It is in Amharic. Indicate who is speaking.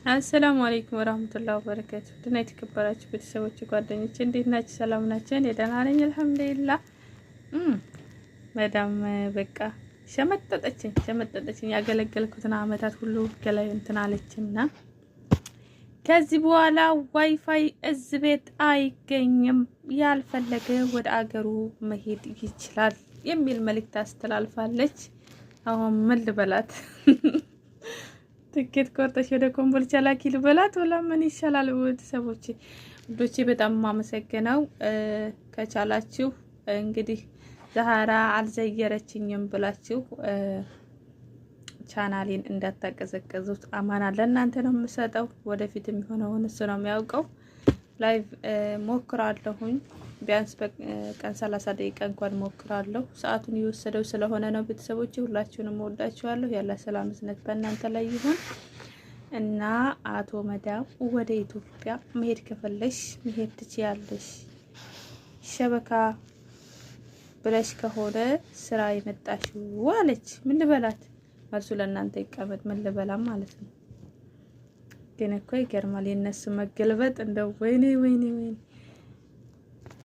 Speaker 1: አሰላሙ አለይኩም ወራህመቱላሂ ወበረካቱ። ድና የተከበራችሁ ቤተሰቦች ጓደኞቼ እንዴት ናችሁ? ሰላም ናችሁ? እኔ ደህና ነኝ አልሐምዱሊላህ። መዳም በቃ ሸመጠጠችኝ ያገለገልኩትን አመታት ሁሉ ገላይ እንትን አለችና ከዚህ በኋላ ዋይፋይ እዚህ ቤት አይገኝም፣ ያልፈለገ ወደ አገሩ መሄድ ይችላል የሚል መልእክት አስተላልፋለች። አሁን ምን ልበላት? ትኬት ቆርጠሽ ወደ ኮምቦልቻ ላኪ ልበላት ወላ ምን ይሻላል? ቤተሰቦቼ ውዶቼ በጣም ማመሰግነው። ከቻላችሁ እንግዲህ ዛህራ አልዘየረችኝም ብላችሁ ቻናሌን እንዳታቀዘቀዙት፣ አማና ለእናንተ ነው የምሰጠው። ወደፊት የሚሆነውን እሱ ነው የሚያውቀው። ላይቭ ሞክራለሁኝ ቢያንስ በቀን 30 ደቂቃ እንኳን ሞክራለሁ። ሰዓቱን እየወሰደው ስለሆነ ነው። ቤተሰቦቼ ሁላችሁንም ወዳችኋለሁ። ያለ ሰላም ዝነት በእናንተ ላይ ይሁን እና አቶ መዳም ወደ ኢትዮጵያ መሄድ ከፈለሽ መሄድ ትችያለሽ። ሸበካ ብለሽ ከሆነ ስራ የመጣሽው አለች። ምን ልበላት? መልሱ ለእናንተ ይቀመጥ። ምን ልበላም ማለት ነው። ግን እኮ ይገርማል የነሱ መገልበጥ። እንደው ወይኔ